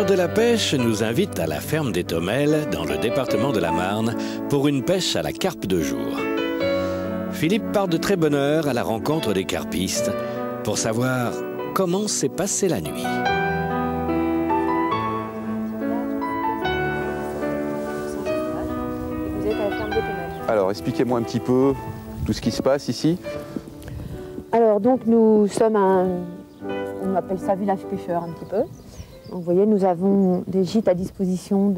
de la pêche nous invite à la ferme des Thomelles, dans le département de la Marne, pour une pêche à la carpe de jour. Philippe part de très bonne heure à la rencontre des carpistes pour savoir comment s'est passée la nuit. Alors, expliquez-moi un petit peu tout ce qui se passe ici. Alors, donc, nous sommes on appelle ça village pêcheur un petit peu. Donc, vous voyez, nous avons des gîtes à disposition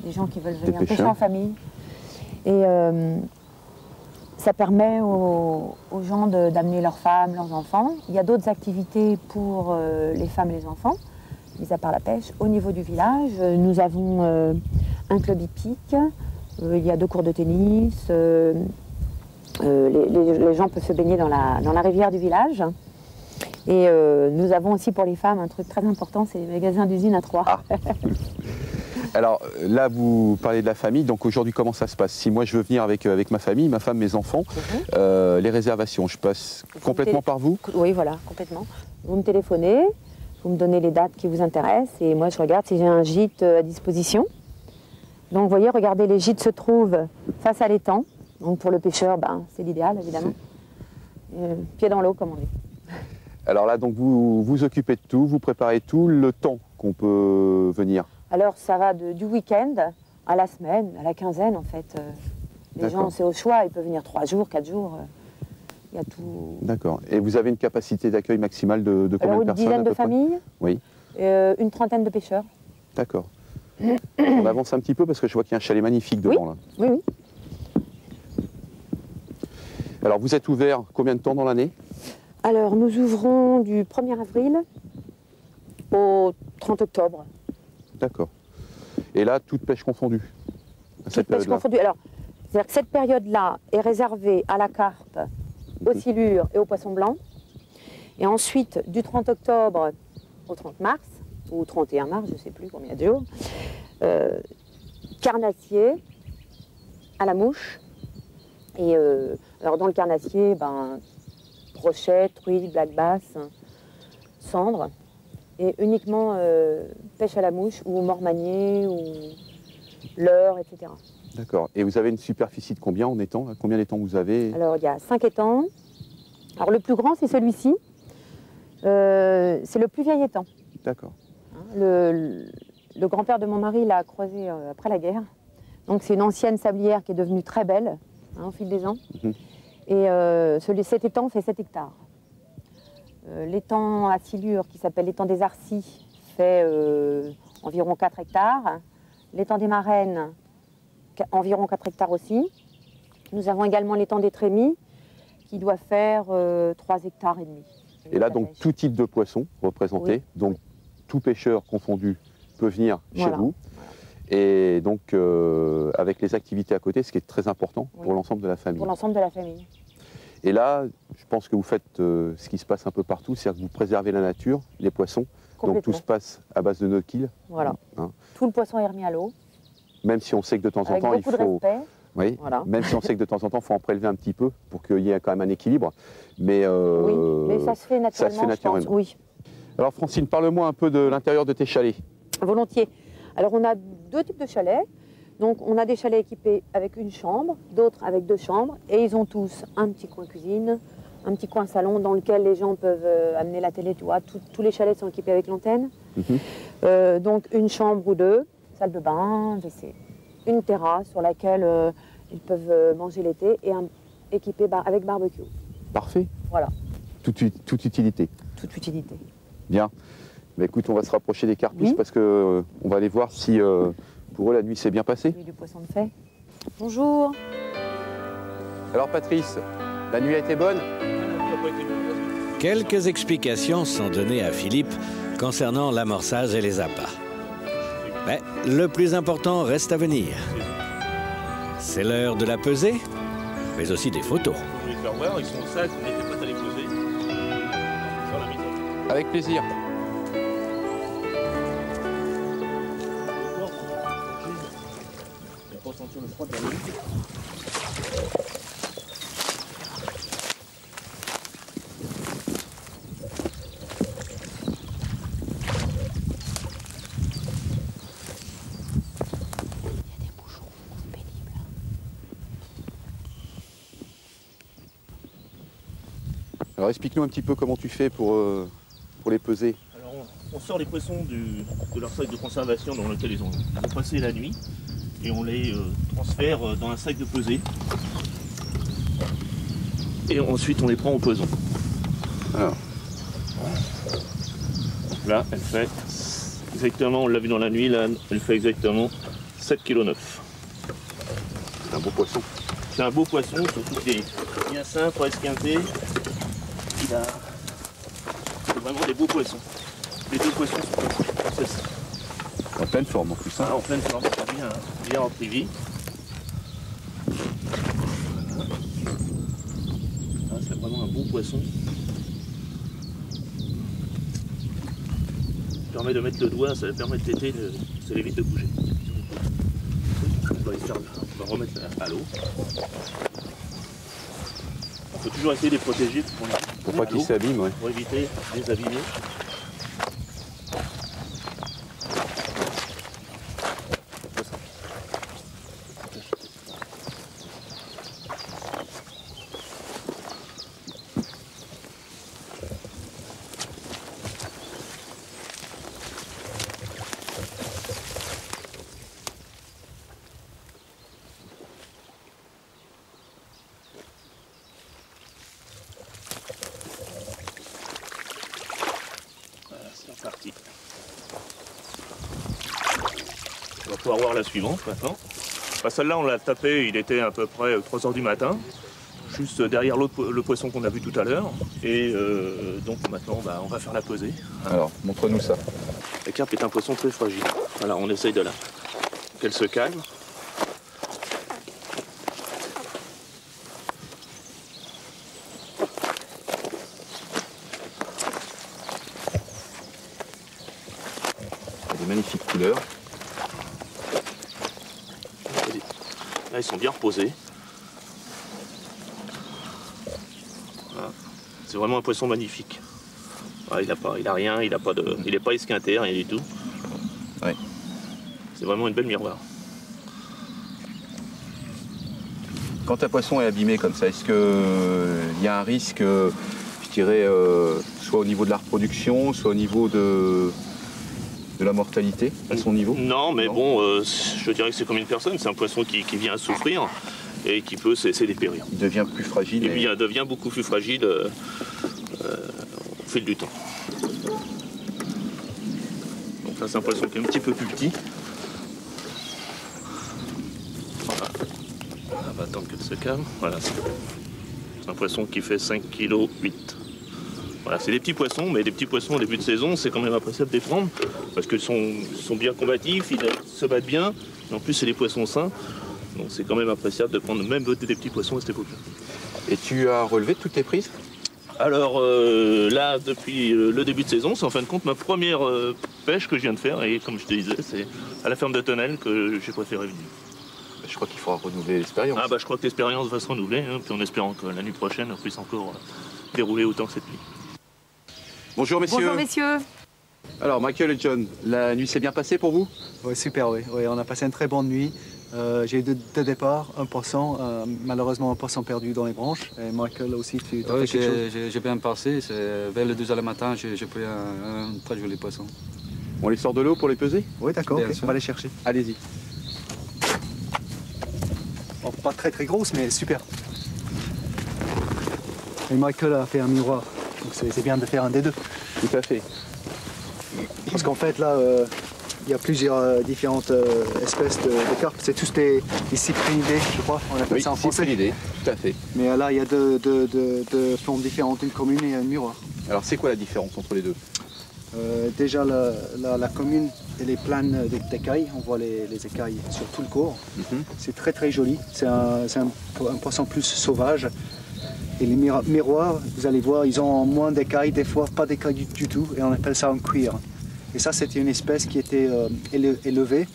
des gens qui veulent venir pêcher en famille. Et ça permet aux gens d'amener leurs femmes, leurs enfants. Il y a d'autres activités pour les femmes et les enfants, mis à part la pêche. Au niveau du village, nous avons un club hippique, il y a 2 cours de tennis, les gens peuvent se baigner dans la rivière du village. Et nous avons aussi pour les femmes un truc très important, c'est les magasins d'usine à Troyes. Ah. Alors là, vous parlez de la famille, donc aujourd'hui comment ça se passe? Si moi je veux venir avec ma famille, ma femme, mes enfants, les réservations, je passe complètement par vous? Oui, voilà, complètement. Vous me téléphonez, vous me donnez les dates qui vous intéressent et moi je regarde si j'ai un gîte à disposition. Donc vous voyez, regardez, les gîtes se trouvent face à l'étang. Donc pour le pêcheur, c'est l'idéal évidemment. Pied dans l'eau comme on dit. Alors là, donc vous vous occupez de tout, vous préparez tout le temps qu'on peut venir? Alors ça va du week-end à la semaine, à la quinzaine en fait. Les gens, c'est au choix, ils peuvent venir 3 jours, 4 jours. Il y a tout. D'accord. Et vous avez une capacité d'accueil maximale de combien de personnes? Une dizaine de familles. Oui. Une trentaine de pêcheurs. D'accord. On avance un petit peu parce que je vois qu'il y a un chalet magnifique devant là. Oui, oui. Alors vous êtes ouvert combien de temps dans l'année? Alors nous ouvrons du 1er avril au 30 octobre. D'accord. Et là, toute pêche confondue? Toute pêche confondue. Alors, c'est-à-dire que cette période-là est réservée à la carpe, aux silures et aux poissons blancs. Et ensuite, du 30 octobre au 30 mars, ou 31 mars, je ne sais plus combien de jours, carnassier à la mouche. Et alors dans le carnassier, brochet, truite, black bass, cendre. Et uniquement pêche à la mouche ou mormanier ou leurre, etc. D'accord. Et vous avez une superficie de combien en étang? Combien d'étangs vous avez? Alors il y a 5 étangs. Alors le plus grand c'est celui-ci. C'est le plus vieil étang. D'accord. Le grand-père de mon mari l'a creusé après la guerre. Donc c'est une ancienne sablière qui est devenue très belle au fil des ans. Et cet étang fait 7 hectares. L'étang à silure, qui s'appelle l'étang des Arcis, fait environ 4 hectares. L'étang des Marennes, environ 4 hectares aussi. Nous avons également l'étang des Trémies, qui doit faire 3 hectares et demi. Et là, donc, tout type de poisson représenté. Oui. Donc, tout pêcheur confondu peut venir chez vous. Et donc, avec les activités à côté, ce qui est très important pour l'ensemble de la famille. Pour l'ensemble de la famille. Et là, je pense que vous faites ce qui se passe un peu partout, c'est-à-dire que vous préservez la nature, les poissons. Donc tout se passe à base de no-kill. Voilà. Tout le poisson est remis à l'eau. Même si on sait que de temps en temps, il faut... Oui, même si on sait que de temps en temps, il faut en prélever un petit peu pour qu'il y ait quand même un équilibre. Mais, oui, mais ça se fait naturellement, je pense. Oui. Alors Francine, parle-moi un peu de l'intérieur de tes chalets. Volontiers. Alors on a 2 types de chalets. Donc on a des chalets équipés avec une chambre, d'autres avec 2 chambres, et ils ont tous un petit coin cuisine, un petit coin salon dans lequel les gens peuvent amener la télé, tu vois. Tous les chalets sont équipés avec l'antenne. Donc une chambre ou 2, salle de bain, WC, une terrasse sur laquelle ils peuvent manger l'été et équipé avec barbecue. Parfait. Voilà. Toute utilité. Toute utilité. Bien. Mais écoute, on va se rapprocher des carpistes parce que on va aller voir si pour eux la nuit s'est bien passée. Oui, du poisson de fait. Bonjour. Alors Patrice, la nuit a été bonne? Quelques explications sont données à Philippe concernant l'amorçage et les appâts. Mais le plus important reste à venir. C'est l'heure de la pesée, mais aussi des photos. Vous les faire voir, ils sont sales, vous n'êtes pas à les poser. Sur la mise. Avec plaisir. Pour sentir le froid de la nuit. Alors explique-nous un petit peu comment tu fais pour les peser. Alors on sort les poissons de leur sac de conservation dans lequel ils ont passé la nuit et on les transfère dans un sac de pesée. Et ensuite on les prend au peson. Alors. Là elle fait exactement, on l'a vu dans la nuit, là elle fait exactement 7,9 kg. C'est un beau poisson. C'est un beau poisson, surtout qu'il est bien sain, pas esquinté. C'est vraiment des beaux poissons. Les deux poissons sont en pleine forme en plus. Hein. En pleine forme, bien en privie. C'est vraiment un bon poisson. Ça permet de mettre le doigt, ça permet de téter, ça évite de bouger. On va remettre à l'eau. Il faut toujours essayer de les protéger pour pas qu'ils s'abîment, ouais. Pour éviter de les abîmer. Parti. On va pouvoir voir la suivante maintenant. Celle-là on l'a tapé, il était à peu près 3 h du matin, juste derrière le poisson qu'on a vu tout à l'heure. Et donc maintenant on va faire la pesée. Alors montre-nous ça. La carpe est un poisson très fragile. Voilà, on essaye de qu'elle se calme. Magnifiques couleurs. Là, ils sont bien reposés. Voilà. C'est vraiment un poisson magnifique. Voilà, il a rien, il n'est pas esquinté, rien du tout. Ouais. C'est vraiment une belle miroir. Quand un poisson est abîmé comme ça, est-ce qu'il y a un risque, je dirais, soit au niveau de la reproduction, soit au niveau de la mortalité à son niveau? Non, mais bon, je dirais que c'est comme une personne, c'est un poisson qui vient à souffrir et qui peut cesser dépérir. Il devient plus fragile. Il devient beaucoup plus fragile au fil du temps. Donc là, c'est un poisson qui est un petit peu plus petit. Voilà. On va attendre qu'elle se calme. Voilà, c'est un poisson qui fait 5,8 kg. Voilà, c'est des petits poissons, mais des petits poissons au début de saison, c'est quand même appréciable de les prendre parce qu'ils sont bien combatifs, ils se battent bien, et en plus c'est des poissons sains, donc c'est quand même appréciable de prendre même des petits poissons à cette époque-là. Et tu as relevé toutes tes prises? Alors là, depuis le début de saison, c'est en fin de compte ma première pêche que je viens de faire, et comme je te disais, c'est à la ferme de Tonnelle que j'ai préféré venir. Je crois qu'il faudra renouveler l'expérience. Ah bah je crois que l'expérience va se renouveler, hein, puis en espérant que la nuit prochaine on puisse encore dérouler autant que cette nuit. Bonjour messieurs. Bonjour messieurs. Alors Michael et John, la nuit s'est bien passée pour vous? Oui, super, oui. On a passé une très bonne nuit. J'ai eu deux départs, un poisson, malheureusement un poisson perdu dans les branches. Et Michael aussi, tu as fait quelque chose? J'ai bien passé. Vers les 2 h du matin, j'ai pris un très joli poisson. On les sort de l'eau pour les peser? Oui, d'accord, Bien okay, sûr. On va les chercher. Allez-y. Bon, pas très grosse, mais super. Et Michael a fait un miroir, donc c'est bien de faire un des deux. Tout à fait. Parce qu'en fait, là, il y a plusieurs différentes espèces de carpes. C'est tous des cyprinidés, je crois. On appelle ça en français. Cyprinidés, tout à fait. Mais là, il y a deux formes différentes, une commune et un miroir. Alors, c'est quoi la différence entre les deux? Déjà, la commune, elle est pleine d'écailles. On voit les écailles sur tout le corps. C'est très joli. C'est un poisson plus sauvage. Et les miroirs, vous allez voir, ils ont moins d'écailles, des fois pas d'écailles du tout, et on appelle ça un cuir. Et ça, c'était une espèce qui était élevée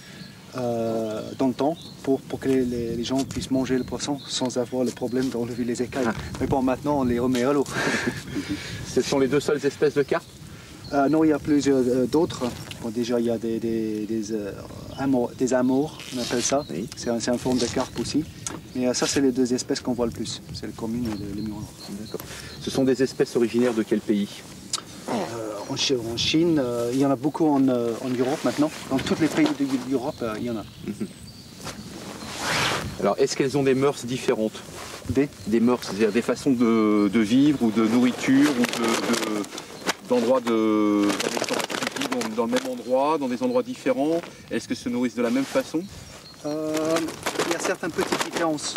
dans le temps pour que les gens puissent manger le poisson sans avoir le problème d'enlever les écailles. Ah. Mais bon, maintenant, on les remet à l'eau. Ce sont les deux seules espèces de carpes? Non, il y a plusieurs d'autres. Bon, déjà, il y a des amours, on appelle ça. Oui. C'est un forme de carpe aussi. Mais ça, c'est les deux espèces qu'on voit le plus. C'est le commune et le murant. D'accord. Ce sont des espèces originaires de quel pays? En Chine, il y en a beaucoup en Europe maintenant. Dans tous les pays d'Europe, il y en a. Alors, est-ce qu'elles ont des mœurs différentes? Des mœurs, c'est-à-dire des façons de vivre ou de nourriture ou d'endroits dans le même endroit, dans des endroits différents? Est-ce que se nourrissent de la même façon? Il y a certaines petites différences.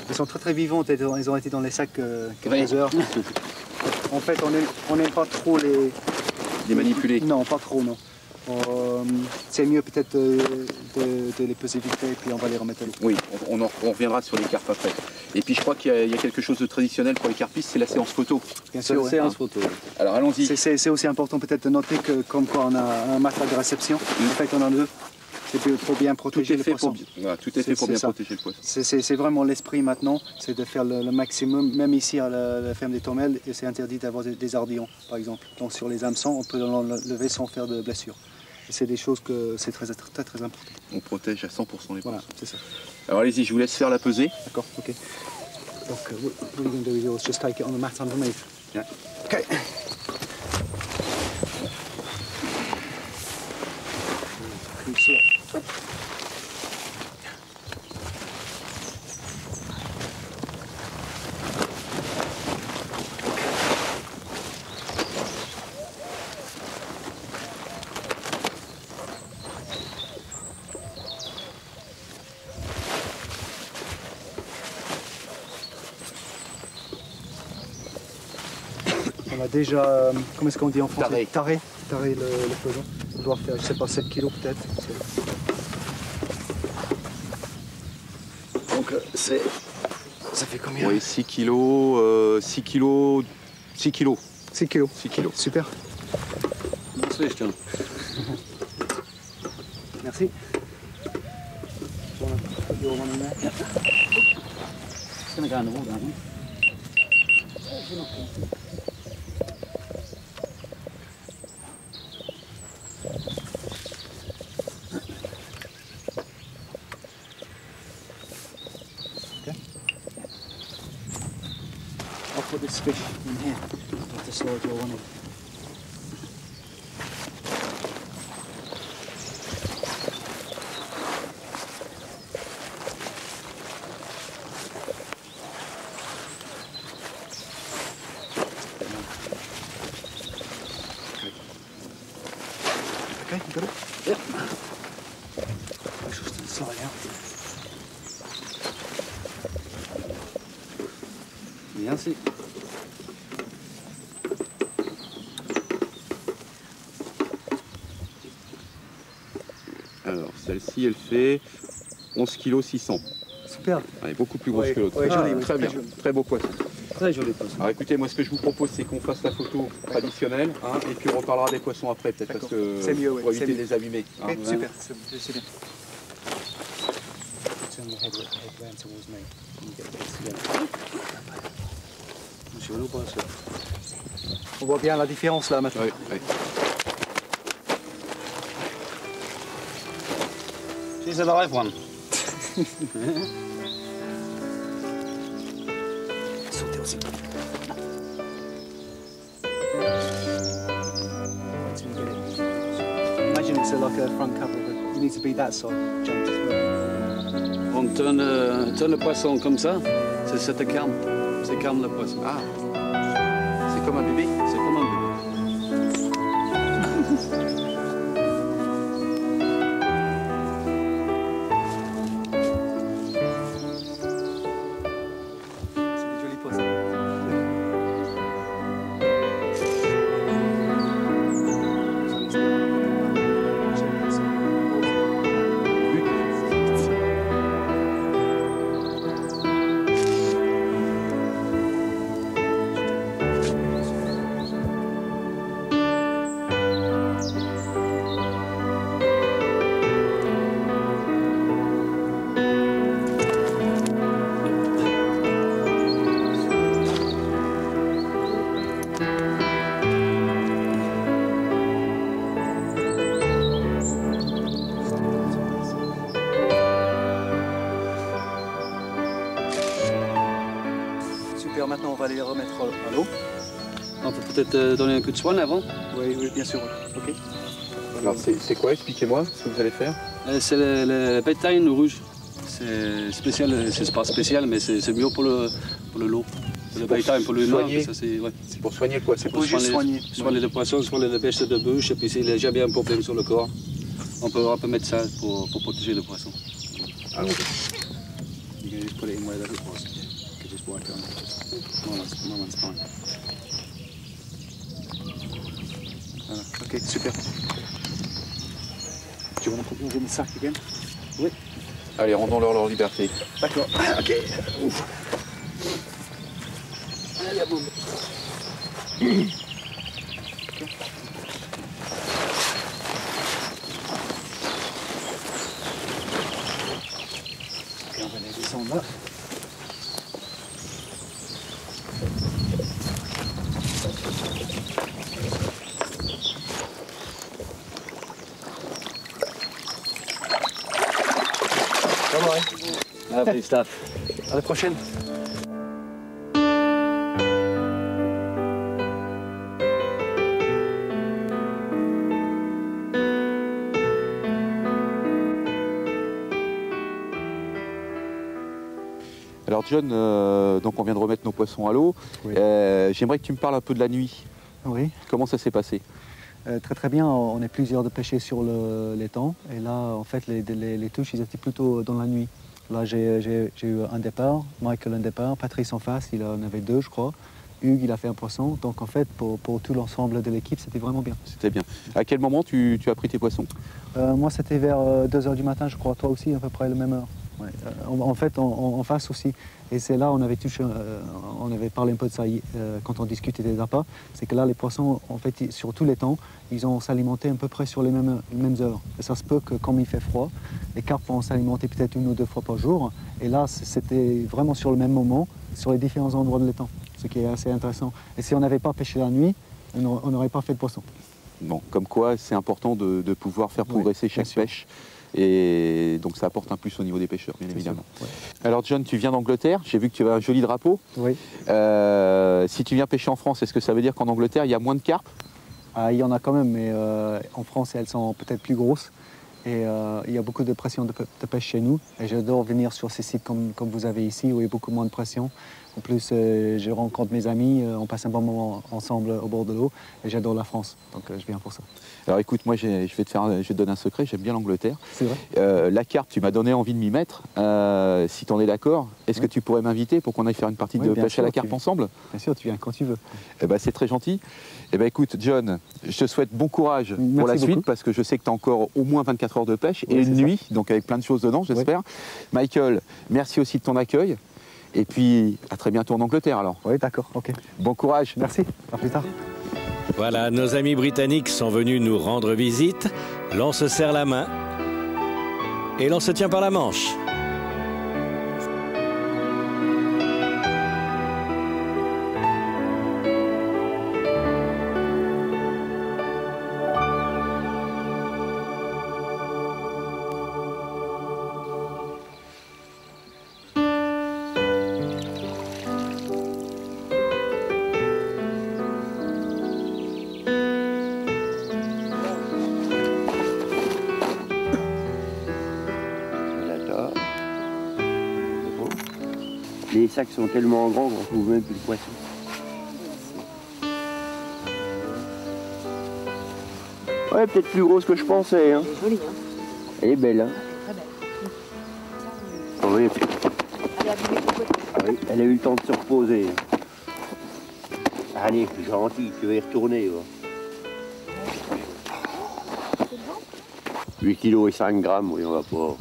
Elles sont très vivantes, elles ont été dans les sacs quelques heures. En fait, on n'aime pas trop Les manipuler? Non, pas trop, non. C'est mieux peut-être de les peser vite fait et puis on va les remettre à l'eau. Oui, on reviendra sur les carpes après. Et puis je crois qu'il y a quelque chose de traditionnel pour les carpistes, c'est la séance photo. Bien sûr, C'est séance photo. Alors allons-y. C'est aussi important peut-être de noter que comme quoi on a un matelas de réception, en fait on en a deux. C'est pour bien protéger le poisson. Tout est fait pour bien protéger le poisson. C'est vraiment l'esprit maintenant, c'est de faire le maximum. Même ici à la ferme des Tomelles, c'est interdit d'avoir des ardillons, par exemple. Donc sur les hameçons, on peut l'enlever sans faire de blessure. C'est des choses que c'est très important. On protège à 100% les poissons. Voilà, c'est ça. Alors allez-y, je vous laisse faire la pesée. D'accord, ok. Donc, what you're going to do is just take it on the mat underneath. Yeah. Okay. On a déjà, comment est-ce qu'on dit en français? Taré le poisson. On doit faire, je sais pas, 7 kilos peut-être. Donc ça fait combien? Oui, 6 kilos, 6 kilos, 6 kilos. 6 kilos. 6 kilos. Super. Merci. I'll put this fish in here. I'll have to slow it all on it. Okay, you got it? Yep. Just slide out. Merci. Alors celle-ci, elle fait 11 kg 600. Super. Elle est beaucoup plus grosse Oui, que l'autre. oui, joli, oui, très bien, joli. très beau poisson. Très joli poisson. Alors écoutez, moi ce que je vous propose, c'est qu'on fasse la photo traditionnelle, hein, et puis on reparlera des poissons après, peut-être, parce que C'est mieux, oui, pour c'est éviter de mieux. les abîmer. Hein. Okay, super, c'est bien. Turn your head round towards me. And get this together. On voit bien la différence là maintenant. Oui, oui. She's a live one. Sauter aussi. Imagine it's like a front cover, but you need to be that side, James, as well. On tourne le poisson comme ça, ça te calme. C'est calme le poisson. Ah, c'est comme un bébé. C'est comme un bébé. C'est des jolis poissons. Alors maintenant, on va les remettre à l'eau. On peut peut-être donner un coup de soin avant. Oui, oui, bien sûr. Ok. Alors c'est quoi? Expliquez-moi ce que vous allez faire. C'est le bétail rouge. C'est spécial, c'est pas spécial, mais c'est mieux pour le lot. Le bétail pour le noir. C'est pour soigner quoi? C'est pour juste soigner. Soigner les poissons, soigner les bêches de bouche, et puis s'il a jamais un problème sur le corps, on peut mettre ça pour protéger le poisson. Allons-y. You can just put it in where the hook was. You can just work on it. No one's fine. Voilà. Ok, super. Tu veux nous proposer une sac again? Oui. Allez, rendons-leur leur liberté. D'accord. Ok. Ouf. Allez, à boum. On va les descendre là. Lovely stuff. À la prochaine. Alors John, donc on vient de remettre nos poissons à l'eau. Oui. J'aimerais que tu me parles un peu de la nuit. Oui. Comment ça s'est passé? Très très bien, on est plusieurs de pêcher sur l'étang et là en fait les touches ils étaient plutôt dans la nuit. Là j'ai eu un départ, Michael un départ, Patrice en face, il en avait 2 je crois, Hugues il a fait un poisson, donc en fait pour tout l'ensemble de l'équipe c'était vraiment bien. C'était bien. À quel moment tu as pris tes poissons? Moi c'était vers 2 h du matin je crois, toi aussi à peu près la même heure. Ouais. En fait en face aussi. Et c'est là on avait touché, on avait parlé un peu de ça quand on discutait des appâts, c'est que là les poissons en fait sur tous les temps ils ont s'alimenter à peu près sur les mêmes heures. Et ça se peut que comme il fait froid, les carpes vont s'alimenter peut-être 1 ou 2 fois par jour. Et là c'était vraiment sur le même moment, sur les différents endroits de l'étang, ce qui est assez intéressant. Et si on n'avait pas pêché la nuit, on n'aurait pas fait de poisson. Bon, comme quoi c'est important de pouvoir faire progresser chaque pêche. Et donc ça apporte un plus au niveau des pêcheurs, bien évidemment. Ouais. Alors John, tu viens d'Angleterre, j'ai vu que tu avais un joli drapeau. Oui. Si tu viens pêcher en France, est-ce que ça veut dire qu'en Angleterre, il y a moins de carpes? Il y en a quand même, mais en France, elles sont peut-être plus grosses. Et il y a beaucoup de pression de pêche chez nous. Et j'adore venir sur ces sites comme vous avez ici, où il y a beaucoup moins de pression. En plus, je rencontre mes amis, on passe un bon moment ensemble au bord de l'eau. Et j'adore la France, donc je viens pour ça. Alors écoute, moi je vais te donner un secret, j'aime bien l'Angleterre. C'est vrai. La carpe, tu m'as donné envie de m'y mettre. Si tu en es d'accord, est-ce que tu pourrais m'inviter pour qu'on aille faire une partie de pêche à la carpe ensemble? Bien sûr, tu viens quand tu veux. Eh ben, c'est très gentil. Eh ben, écoute, John, je te souhaite bon courage pour la suite, parce que je sais que tu as encore au moins 24 heures de pêche et une nuit, donc avec plein de choses dedans, j'espère. Michael, merci aussi de ton accueil. Et puis, à très bientôt en Angleterre alors. Oui, d'accord, ok. Bon courage. Merci, à plus tard. Voilà, nos amis britanniques sont venus nous rendre visite. L'on se serre la main et l'on se tient par la manche. Les sacs sont tellement grands qu'on ne trouve même plus le poisson. Ouais, peut-être plus grosse que je pensais. Hein. Elle est jolie, hein. Elle est belle. Hein. Très belle. Oui. Elle est abîmée de côté. Ah oui, elle a eu le temps de se reposer. Allez, gentil, tu vas y retourner. Ouais. 8 kg et 5 grammes, oui, on va pas.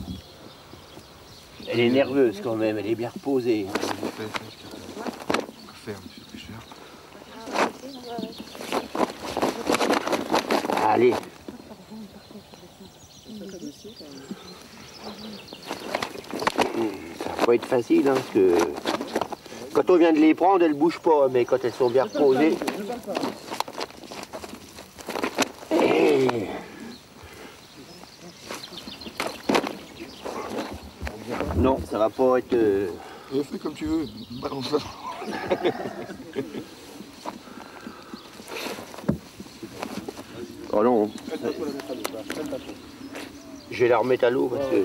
Elle est nerveuse quand même, elle est bien reposée. Allez. Ça va pas être facile, hein, parce que quand on vient de les prendre, elles ne bougent pas, mais quand elles sont bien reposées. Non, ça va pas être. Fais comme tu veux, balance ça. Oh non. Je vais la remettre à l'eau parce que...